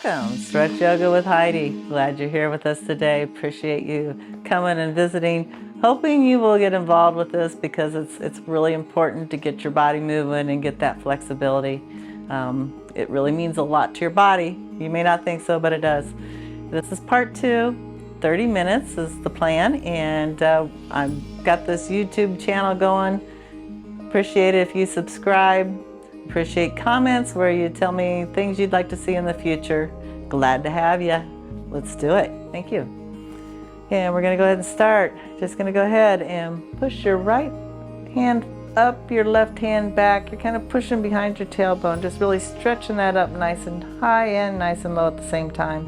Welcome, Stretch Yoga with Heidi. Glad you're here with us today. Appreciate you coming and visiting. Hoping you will get involved with this because it's really important to get your body moving and get that flexibility. It really means a lot to your body. You may not think so, but it does. This is part 2. 30 minutes is the plan, and I've got this YouTube channel going. Appreciate it if you subscribe. Appreciate comments where you tell me things you'd like to see in the future. Glad to have you. Let's do it. Thank you. And we're going to go ahead and start. Just going to go ahead and push your right hand up, your left hand back. You're kind of pushing behind your tailbone, just really stretching that up nice and high and nice and low at the same time.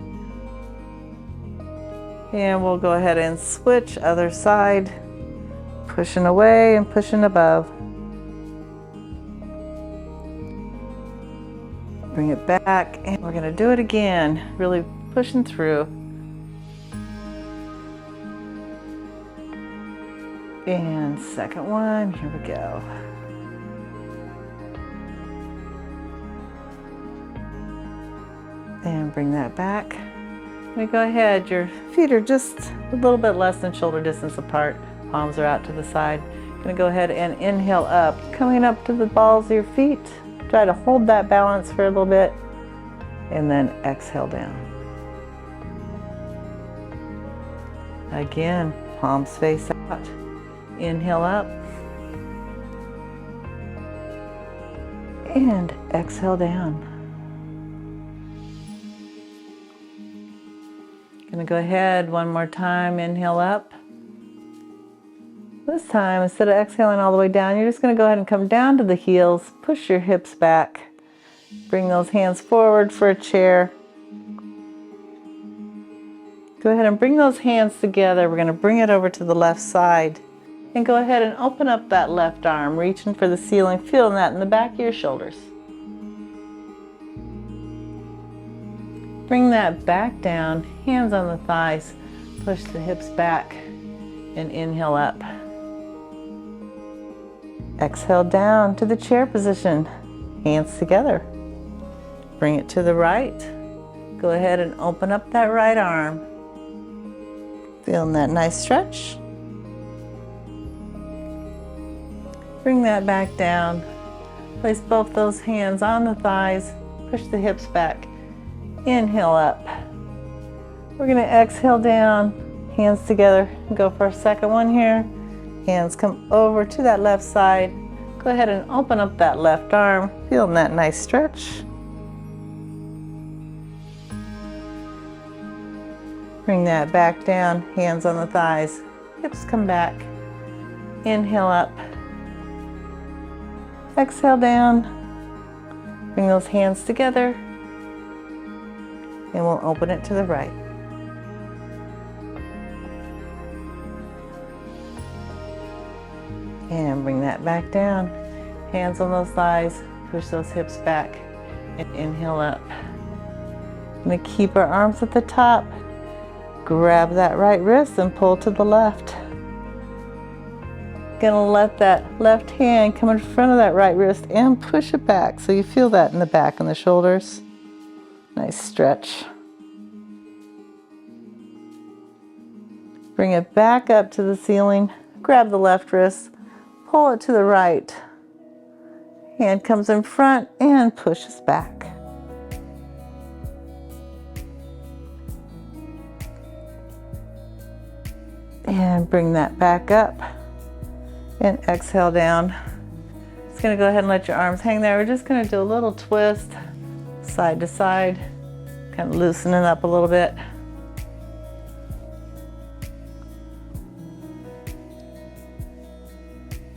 And we'll go ahead and switch other side, pushing away and pushing above. Bring it back, and we're going to do it again, really pushing through. And second one, here we go. And bring that back. We go ahead, your feet are just a little bit less than shoulder distance apart. Palms are out to the side. Going to go ahead and inhale up, coming up to the balls of your feet. Try to hold that balance for a little bit, and then exhale down. Again, palms face out. Inhale up, and exhale down. Gonna go ahead one more time, inhale up. This time, instead of exhaling all the way down, you're just going to go ahead and come down to the heels, push your hips back, bring those hands forward for a chair. Go ahead and bring those hands together. We're going to bring it over to the left side. And go ahead and open up that left arm, reaching for the ceiling, feeling that in the back of your shoulders. Bring that back down, hands on the thighs, push the hips back, and inhale up. Exhale down to the chair position, hands together. Bring it to the right. Go ahead and open up that right arm. Feeling that nice stretch. Bring that back down. Place both those hands on the thighs. Push the hips back. Inhale up. We're going to exhale down, hands together. Go for a second one here. Hands come over to that left side. Go ahead and open up that left arm. Feeling that nice stretch. Bring that back down, hands on the thighs. Hips come back. Inhale up. Exhale down. Bring those hands together. And we'll open it to the right. And bring that back down. Hands on those thighs. Push those hips back. And inhale up. I'm going to keep our arms at the top. Grab that right wrist and pull to the left. Going to let that left hand come in front of that right wrist and push it back so you feel that in the back and the shoulders. Nice stretch. Bring it back up to the ceiling. Grab the left wrist. Pull it to the right. Hand comes in front and pushes back. And bring that back up. And exhale down. Just going to go ahead and let your arms hang there. We're just going to do a little twist, side to side, kind of loosening up a little bit.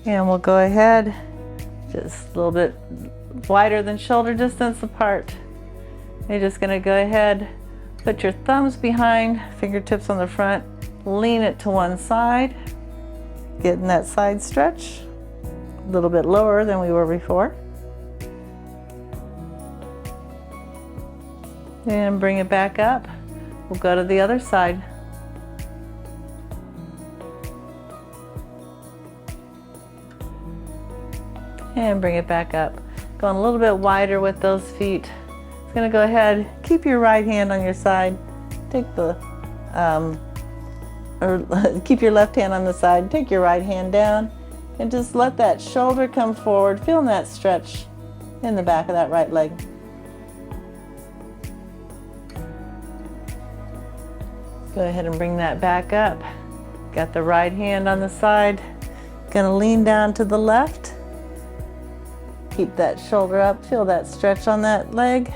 And we'll go ahead, just a little bit wider than shoulder distance apart. You're just going to go ahead, put your thumbs behind, fingertips on the front, lean it to one side, getting that side stretch, a little bit lower than we were before. And bring it back up. We'll go to the other side. And bring it back up. Going a little bit wider with those feet. It's Gonna go ahead, keep your right hand on your side. Take the, keep your left hand on the side. Take your right hand down and just let that shoulder come forward. Feeling that stretch in the back of that right leg. Go ahead and bring that back up. Got the right hand on the side. Gonna lean down to the left. Keep that shoulder up. Feel that stretch on that leg.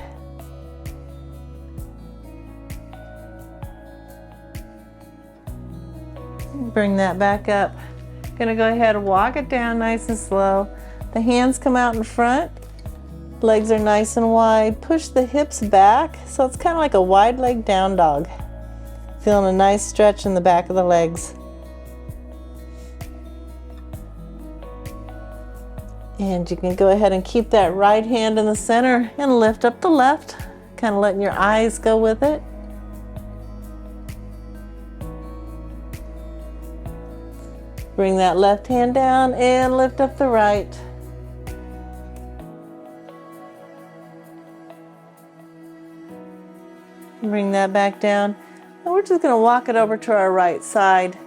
Bring that back up. Gonna go ahead and walk it down nice and slow. The hands come out in front. Legs are nice and wide. Push the hips back so it's kind of like a wide leg down dog. Feeling a nice stretch in the back of the legs. And you can go ahead and keep that right hand in the center and lift up the left, kind of letting your eyes go with it. Bring that left hand down and lift up the right. Bring that back down. And we're just going to walk it over to our right side.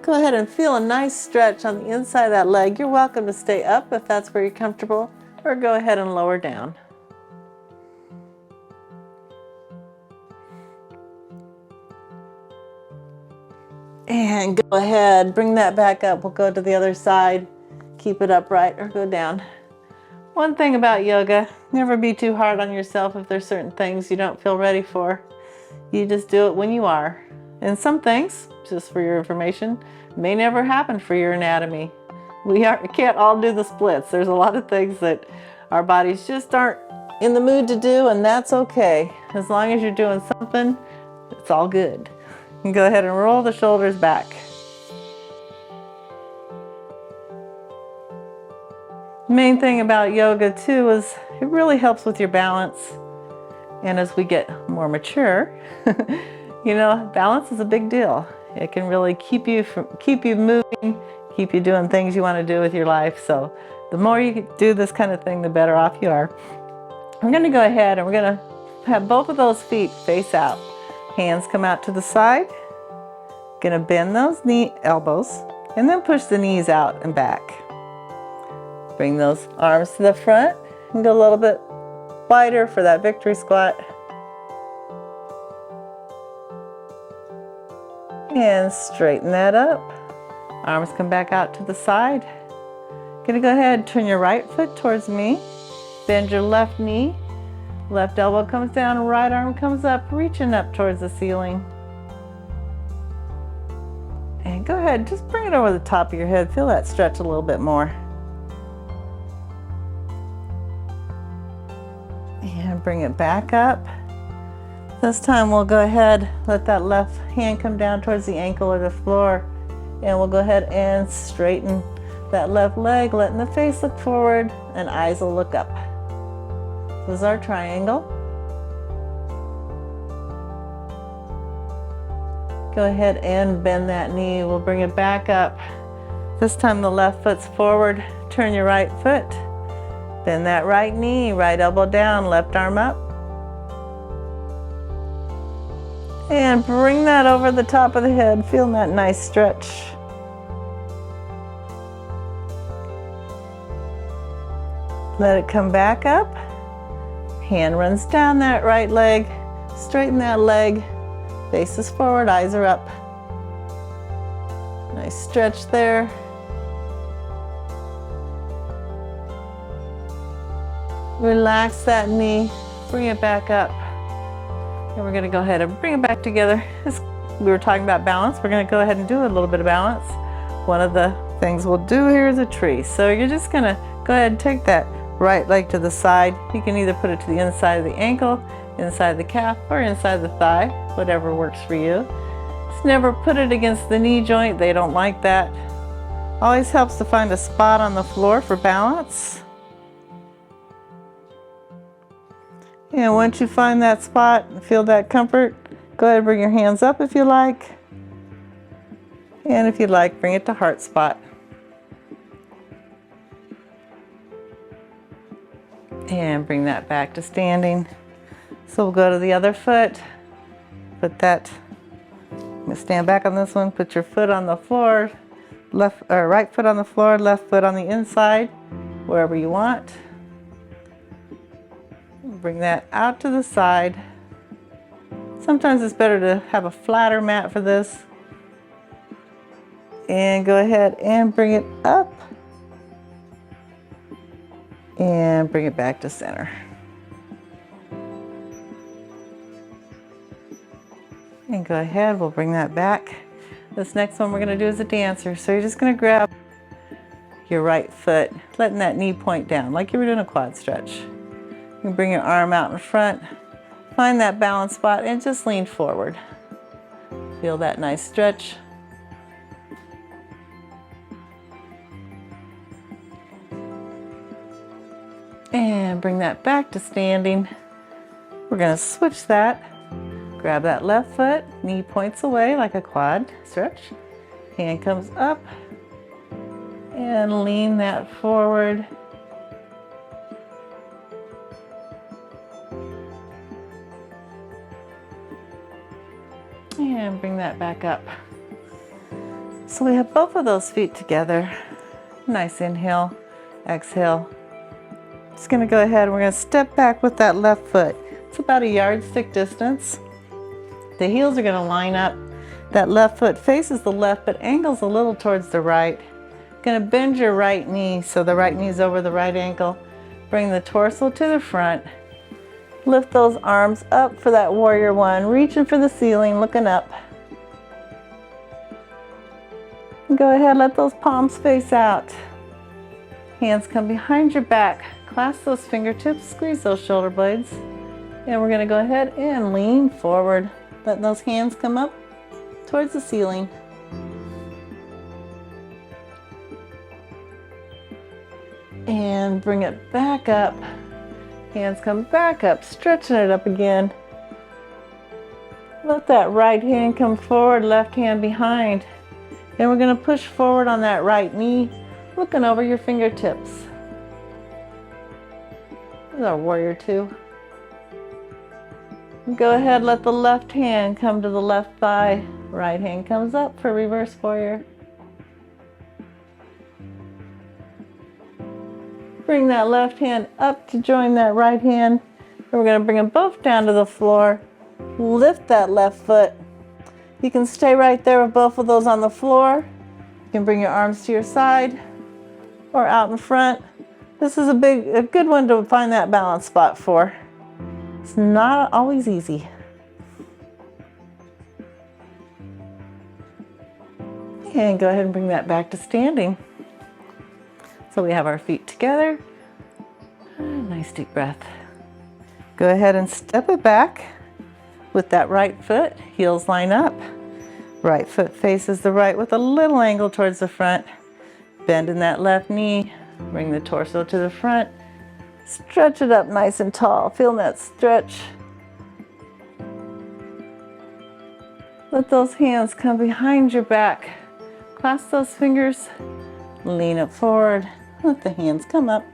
Go ahead and feel a nice stretch on the inside of that leg. You're welcome to stay up if that's where you're comfortable, or go ahead and lower down. And go ahead, bring that back up. We'll go to the other side. Keep it upright or go down. One thing about yoga, never be too hard on yourself if there's certain things you don't feel ready for. You just do it when you are. And some things, just for your information, may never happen for your anatomy. We can't all do the splits. There's a lot of things that our bodies just aren't in the mood to do, and that's okay. As long as you're doing something, it's all good. You can go ahead and roll the shoulders back. The main thing about yoga too is it really helps with your balance. And as we get more mature, you know, balance is a big deal. It can really keep you moving, keep you doing things you want to do with your life. So the more you do this kind of thing, the better off you are. I'm going to go ahead and we're going to have both of those feet face out. Hands come out to the side. Going to bend those elbows and then push the knees out and back. Bring those arms to the front and go a little bit wider for that victory squat. And straighten that up. Arms come back out to the side. Gonna go ahead, turn your right foot towards me. Bend your left knee. Left elbow comes down, right arm comes up, reaching up towards the ceiling. And go ahead, just bring it over the top of your head. Feel that stretch a little bit more. And bring it back up. This time we'll go ahead, let that left hand come down towards the ankle or the floor, and we'll go ahead and straighten that left leg, letting the face look forward and eyes will look up. This is our triangle. Go ahead and bend that knee. We'll bring it back up. This time the left foot's forward. Turn your right foot. Bend that right knee, right elbow down, left arm up. And bring that over the top of the head, feeling that nice stretch. Let it come back up. Hand runs down that right leg. Straighten that leg. Faces forward, eyes are up. Nice stretch there. Relax that knee. Bring it back up. And we're going to go ahead and bring it back together. As we were talking about balance, we're going to go ahead and do a little bit of balance. One of the things we'll do here is a tree. So you're just going to go ahead and take that right leg to the side. You can either put it to the inside of the ankle, inside the calf, or inside the thigh, whatever works for you. Just never put it against the knee joint. They don't like that. Always helps to find a spot on the floor for balance. And once you find that spot and feel that comfort, go ahead and bring your hands up if you like. And if you'd like, bring it to heart spot. And bring that back to standing. So we'll go to the other foot, put that, I'm gonna stand back on this one, put your foot on the floor, left or right foot on the floor, left foot on the inside, wherever you want. Bring that out to the side. Sometimes it's better to have a flatter mat for this. And go ahead and bring it up and bring it back to center. And go ahead, we'll bring that back. This next one we're gonna do is a dancer. So you're just gonna grab your right foot, letting that knee point down like you were doing a quad stretch. You can bring your arm out in front, find that balance spot and just lean forward. Feel that nice stretch. And bring that back to standing. We're gonna switch that. Grab that left foot, knee points away like a quad stretch. Hand comes up and lean that forward. And bring that back up. So we have both of those feet together. Nice inhale, exhale. Just gonna go ahead and we're gonna step back with that left foot. It's about a yardstick distance. The heels are going to line up. That left foot faces the left but angles a little towards the right. Going to bend your right knee so the right knee is over the right ankle. Bring the torso to the front. Lift those arms up for that warrior one. Reaching for the ceiling, looking up. And go ahead, let those palms face out. Hands come behind your back. Clasp those fingertips, squeeze those shoulder blades. And we're going to go ahead and lean forward. Let those hands come up towards the ceiling. And bring it back up. Hands come back up, stretching it up again. Let that right hand come forward, left hand behind. And we're going to push forward on that right knee, looking over your fingertips. This is our warrior two. Go ahead, let the left hand come to the left thigh. Right hand comes up for reverse warrior. Bring that left hand up to join that right hand. And we're going to bring them both down to the floor. Lift that left foot. You can stay right there with both of those on the floor. You can bring your arms to your side or out in front. This is a good one to find that balance spot for. It's not always easy. And go ahead and bring that back to standing. So we have our feet together. Nice deep breath. Go ahead and step it back with that right foot. Heels line up. Right foot faces the right with a little angle towards the front. Bend in that left knee. Bring the torso to the front. Stretch it up nice and tall. Feel that stretch. Let those hands come behind your back. Clasp those fingers. Lean it forward. Let the hands come up.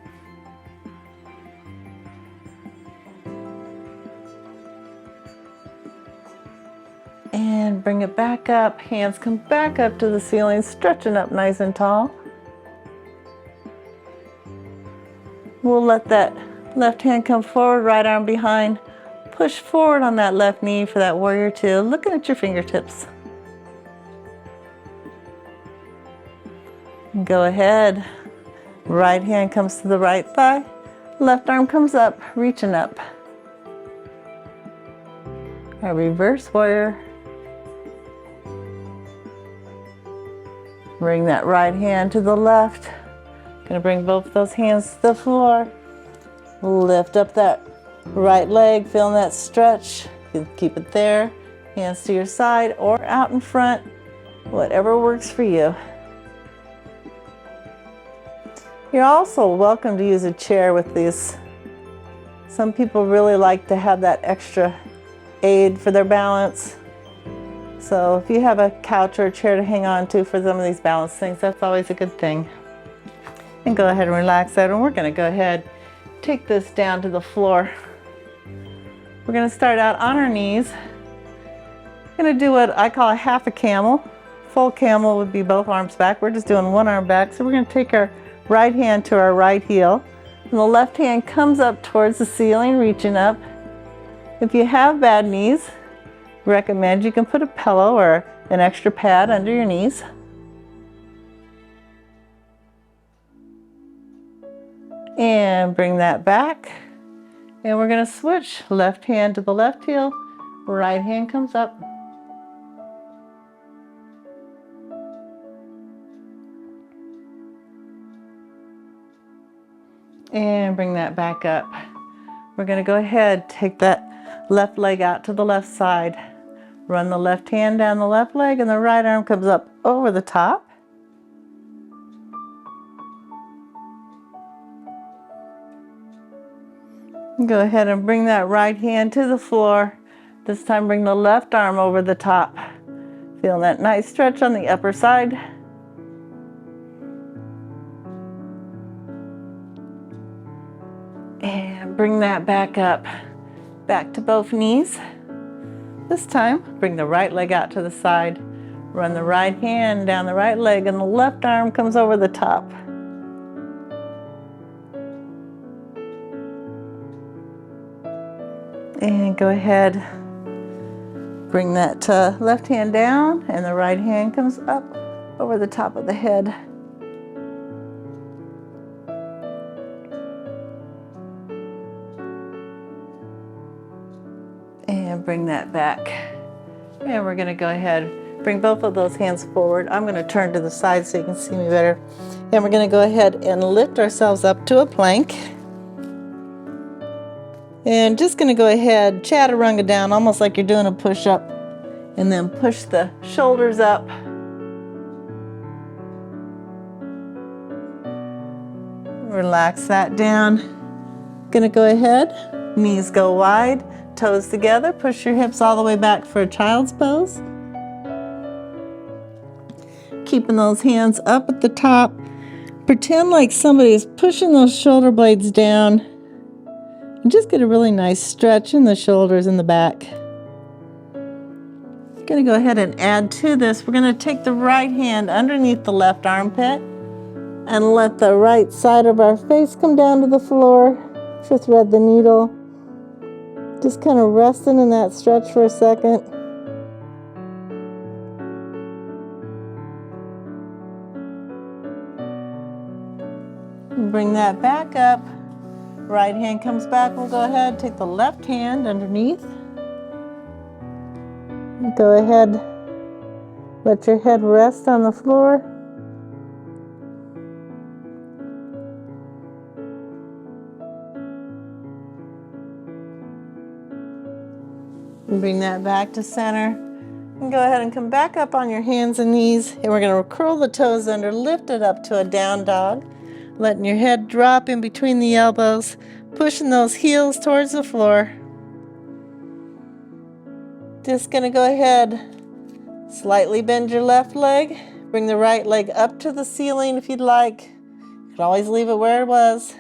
And bring it back up. Hands come back up to the ceiling, stretching up nice and tall. We'll let that left hand come forward, right arm behind. Push forward on that left knee for that warrior two, looking at your fingertips. Go ahead. Right hand comes to the right thigh. Left arm comes up, reaching up. A reverse warrior. Bring that right hand to the left. Gonna bring both those hands to the floor. Lift up that right leg, feeling that stretch. You can keep it there. Hands to your side or out in front, whatever works for you. You're also welcome to use a chair with these. Some people really like to have that extra aid for their balance. So if you have a couch or a chair to hang on to for some of these balance things, that's always a good thing. And go ahead and relax that. And we're going to go ahead, take this down to the floor. We're going to start out on our knees. We're going to do what I call a half a camel. Full camel would be both arms back. We're just doing one arm back. So we're going to take our right hand to our right heel. And the left hand comes up towards the ceiling, reaching up. If you have bad knees, recommend you can put a pillow or an extra pad under your knees. And bring that back. And we're going to switch left hand to the left heel, right hand comes up. And bring that back up. We're going to go ahead, take that left leg out to the left side. Run the left hand down the left leg and the right arm comes up over the top. Go ahead and bring that right hand to the floor. This time bring the left arm over the top. Feeling that nice stretch on the upper side. And bring that back up. Back to both knees. This time, bring the right leg out to the side. Run the right hand down the right leg and the left arm comes over the top. And go ahead, bring that left hand down and the right hand comes up over the top of the head. And bring that back. And we're going to go ahead, bring both of those hands forward. I'm going to turn to the side so you can see me better. And we're going to go ahead and lift ourselves up to a plank. And just going to go ahead, chaturanga down, almost like you're doing a push-up. And then push the shoulders up. Relax that down. Going to go ahead, knees go wide, toes together, push your hips all the way back for a child's pose. Keeping those hands up at the top. Pretend like somebody is pushing those shoulder blades down. And just get a really nice stretch in the shoulders and the back. I'm going to go ahead and add to this. We're going to take the right hand underneath the left armpit and let the right side of our face come down to the floor to thread the needle. Just kind of resting in that stretch for a second. And bring that back up. Right hand comes back. We'll go ahead, take the left hand underneath. Go ahead, let your head rest on the floor. And bring that back to center. And go ahead and come back up on your hands and knees. And we're going to curl the toes under, lift it up to a down dog. Letting your head drop in between the elbows, pushing those heels towards the floor. Just going to go ahead, slightly bend your left leg, bring the right leg up to the ceiling if you'd like. You could always leave it where it was.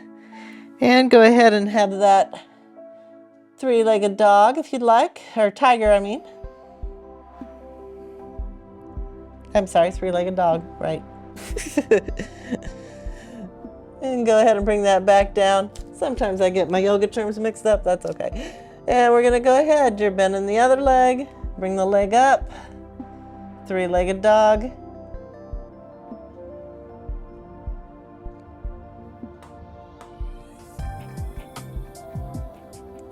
And go ahead and have that three-legged dog if you'd like, or tiger, I mean. I'm sorry, three-legged dog, right. And go ahead and bring that back down. Sometimes I get my yoga terms mixed up, that's okay. And we're gonna go ahead, you're bending the other leg, bring the leg up, three-legged dog.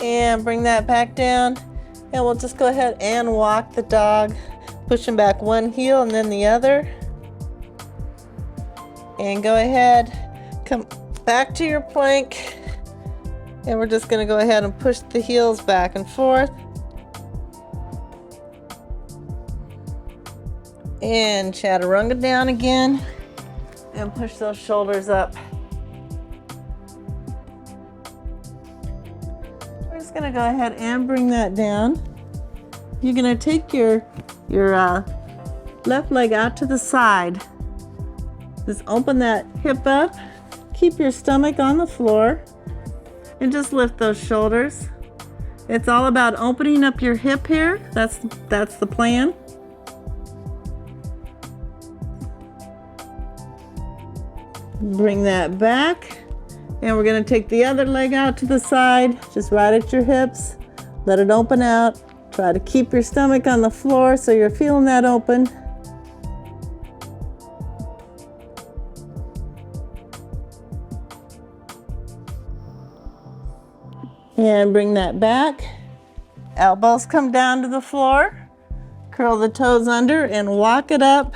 And bring that back down. And we'll just go ahead and walk the dog, pushing back one heel and then the other. And go ahead, come back to your plank, and we're just going to go ahead and push the heels back and forth. And chaturanga down again, and push those shoulders up. We're just going to go ahead and bring that down. You're going to take your left leg out to the side. Just open that hip up. Keep your stomach on the floor and just lift those shoulders. It's all about opening up your hip here. That's the plan. Bring that back. And we're gonna take the other leg out to the side, just right at your hips. Let it open out. Try to keep your stomach on the floor so you're feeling that open. And bring that back. Elbows come down to the floor. Curl the toes under and walk it up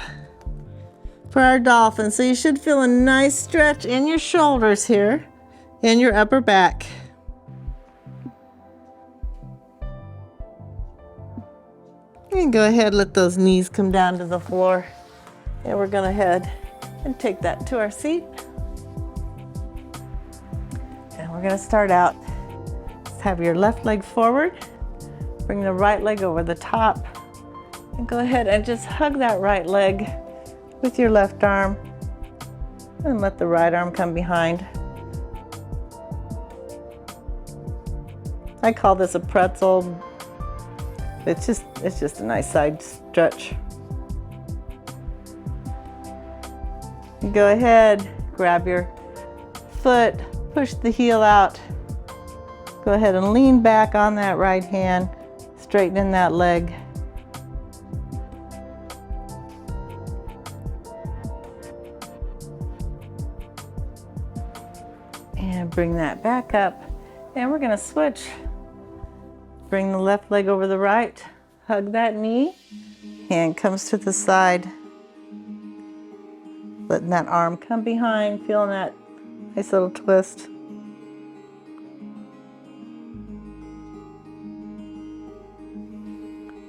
for our dolphin. So you should feel a nice stretch in your shoulders here and your upper back. And go ahead, let those knees come down to the floor. And we're gonna head and take that to our seat. And we're gonna start out. Have your left leg forward, bring the right leg over the top, and go ahead and just hug that right leg with your left arm, and let the right arm come behind. I call this a pretzel. It's just a nice side stretch. You go ahead, grab your foot, push the heel out. Go ahead and lean back on that right hand, straighten that leg. And bring that back up. And we're gonna switch. Bring the left leg over the right, hug that knee, hand comes to the side. Letting that arm come behind, feeling that nice little twist.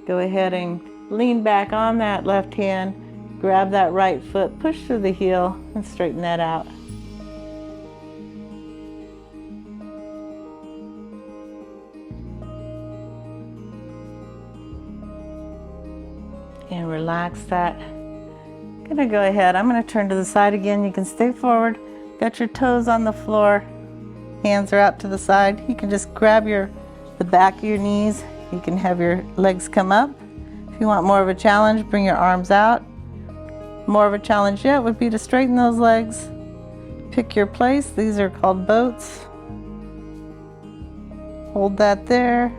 Go ahead and lean back on that left hand, grab that right foot, push through the heel, and straighten that out. And relax that. Gonna go ahead, I'm gonna turn to the side again. You can stay forward, got your toes on the floor, hands are out to the side. You can just grab the back of your knees. You can have your legs come up. If you want more of a challenge, bring your arms out. More of a challenge yet would be to straighten those legs. Pick your place. These are called boats. Hold that there.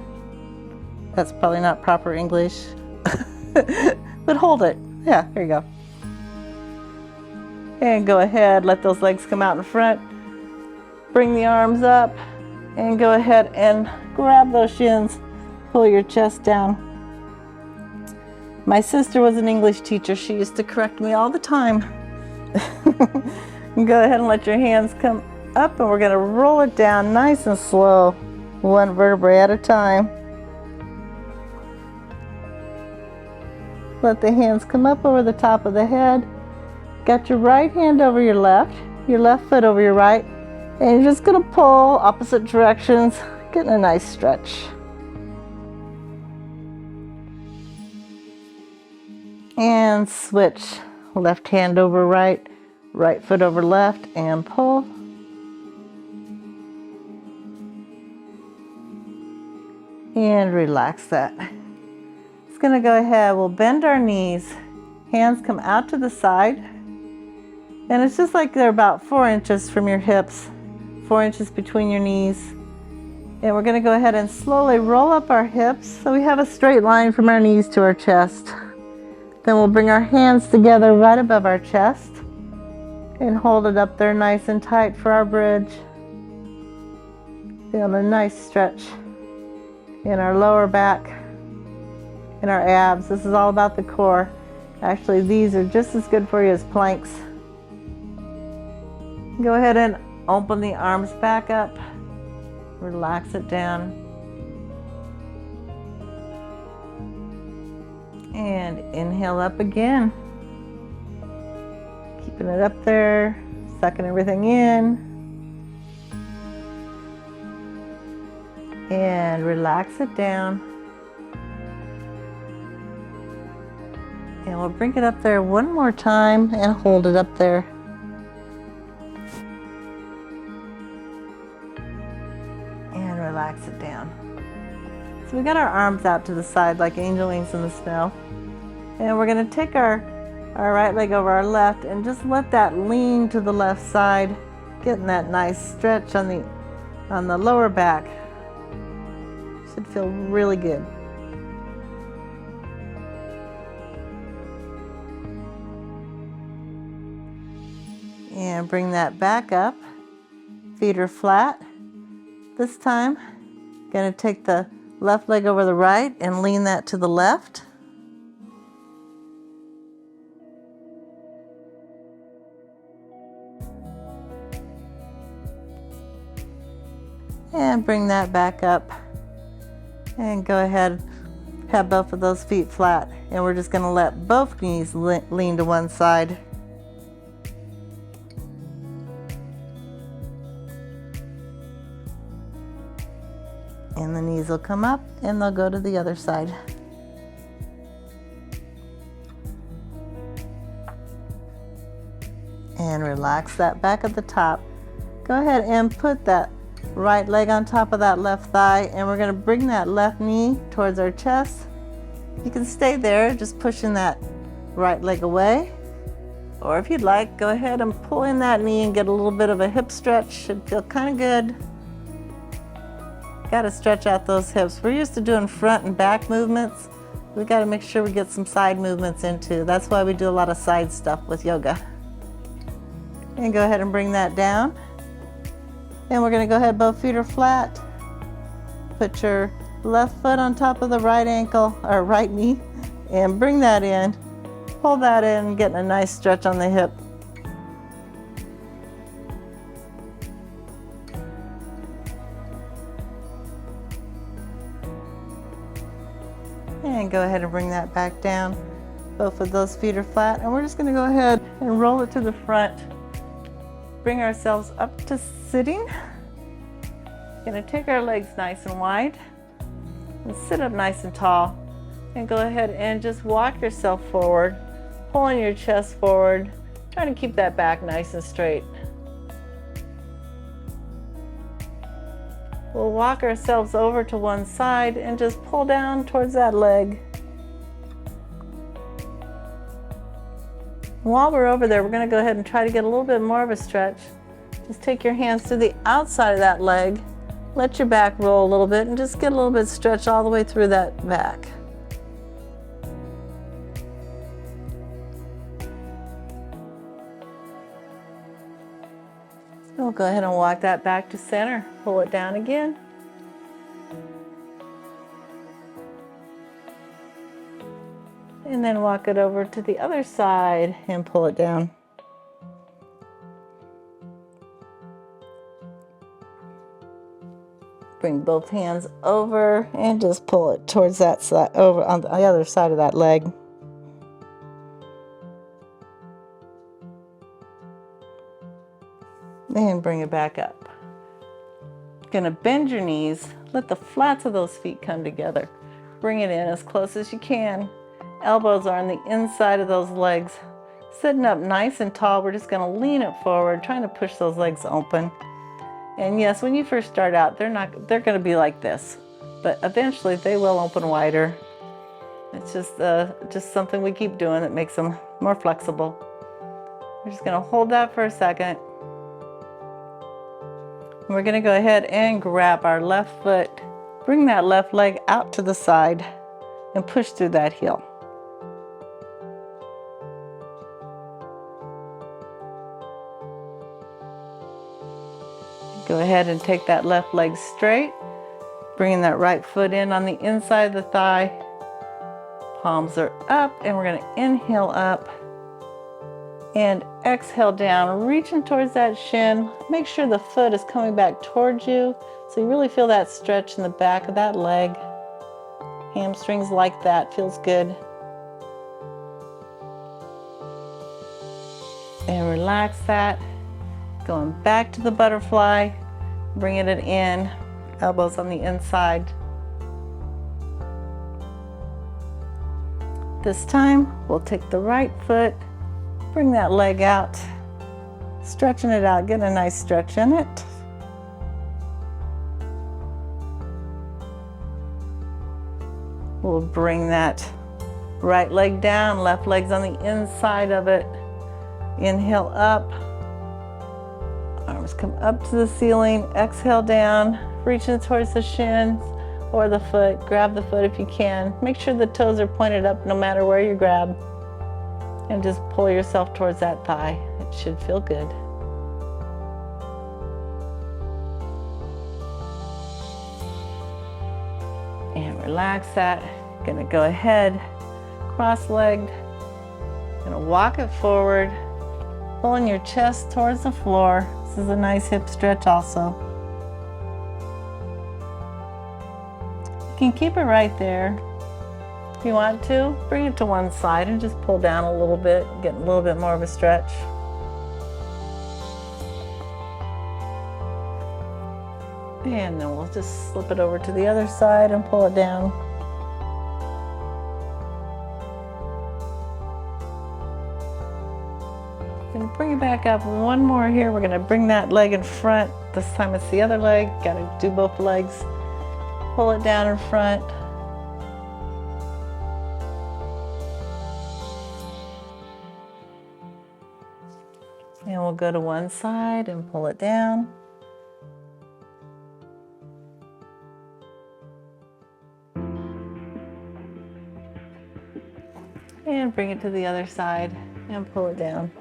That's probably not proper English. But hold it. Yeah, there you go. And go ahead, let those legs come out in front. Bring the arms up and go ahead and grab those shins. Pull your chest down. My sister was an English teacher. She used to correct me all the time. Go ahead and let your hands come up, and we're gonna roll it down nice and slow, one vertebrae at a time. Let the hands come up over the top of the head. Got your right hand over your left foot over your right, and you're just gonna pull opposite directions, getting a nice stretch. And switch, left hand over right, right foot over left, and pull. And relax that. It's gonna go ahead, we'll bend our knees, hands come out to the side, and it's just like they're about 4 inches from your hips, 4 inches between your knees. And we're gonna go ahead and slowly roll up our hips so we have a straight line from our knees to our chest. Then we'll bring our hands together right above our chest and hold it up there nice and tight for our bridge. Feel a nice stretch in our lower back, in our abs. This is all about the core. Actually, these are just as good for you as planks. Go ahead and open the arms back up. Relax it down. And inhale up again. Keeping it up there, sucking everything in. And relax it down. And we'll bring it up there one more time and hold it up there. And relax it down. So we got our arms out to the side like angel wings in the snow. And we're going to take our right leg over our left and just let that lean to the left side, getting that nice stretch on the lower back. Should feel really good. And bring that back up. Feet are flat. This time, going to take the left leg over the right and lean that to the left. And bring that back up. And go ahead, have both of those feet flat. And we're just going to let both knees lean to one side. And the knees will come up and they'll go to the other side. And relax that back at the top. Go ahead and put that right leg on top of that left thigh, and we're going to bring that left knee towards our chest. You can stay there, just pushing that right leg away. Or if you'd like, go ahead and pull in that knee and get a little bit of a hip stretch. Should feel kind of good. Got to stretch out those hips. We're used to doing front and back movements. We got to make sure we get some side movements in too. That's why we do a lot of side stuff with yoga. And go ahead and bring that down. And we're going to go ahead, both feet are flat. Put your left foot on top of the right ankle or right knee and bring that in. Pull that in, getting a nice stretch on the hip. And go ahead and bring that back down. Both of those feet are flat, and we're just going to go ahead and roll it to the front. Bring ourselves up to sitting. Going to take our legs nice and wide and sit up nice and tall. And go ahead and just walk yourself forward, pulling your chest forward, trying to keep that back nice and straight. We'll walk ourselves over to one side and just pull down towards that leg. While we're over there, we're going to go ahead and try to get a little bit more of a stretch. Just take your hands to the outside of that leg, let your back roll a little bit, and just get a little bit stretch all the way through that back. We'll go ahead and walk that back to center. Pull it down again. And then walk it over to the other side and pull it down. Bring both hands over and just pull it towards that side, over on the other side of that leg. And bring it back up. Gonna bend your knees, let the flats of those feet come together. Bring it in as close as you can. Elbows are on the inside of those legs. Sitting up nice and tall, we're just gonna lean it forward, trying to push those legs open. And yes, when you first start out, they're gonna be like this, but eventually they will open wider. It's just something we keep doing that makes them more flexible. We're just gonna hold that for a second. We're going to go ahead and grab our left foot, bring that left leg out to the side, and push through that heel. Go ahead and take that left leg straight, bringing that right foot in on the inside of the thigh. Palms are up, and we're going to inhale up. And exhale down, reaching towards that shin. Make sure the foot is coming back towards you so you really feel that stretch in the back of that leg. Hamstrings like that, feels good. And relax that. Going back to the butterfly, bringing it in, elbows on the inside. This time, we'll take the right foot, bring that leg out, stretching it out, get a nice stretch in it. We'll bring that right leg down, left leg's on the inside of it. Inhale up, arms come up to the ceiling, exhale down, reaching towards the shins or the foot. Grab the foot if you can. Make sure the toes are pointed up no matter where you grab. And just pull yourself towards that thigh. It should feel good. And relax that. Gonna go ahead, cross-legged. Gonna walk it forward, pulling your chest towards the floor. This is a nice hip stretch also. You can keep it right there. If you want to, bring it to one side and just pull down a little bit, get a little bit more of a stretch. And then we'll just slip it over to the other side and pull it down. Gonna bring it back up one more here. We're gonna bring that leg in front. This time it's the other leg. Gotta do both legs. Pull it down in front. And we'll go to one side and pull it down. And bring it to the other side and pull it down.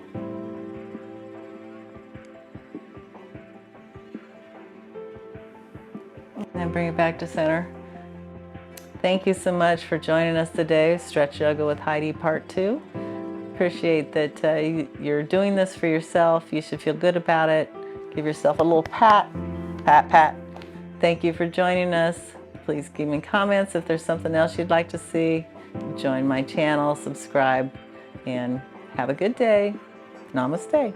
And bring it back to center. Thank you so much for joining us today, Stretch Yoga with Heidi Part 2. Appreciate that you're doing this for yourself. You should feel good about it. Give yourself a little pat, pat, pat. Thank you for joining us. Please give me comments if there's something else you'd like to see. Join my channel, subscribe, and have a good day. Namaste.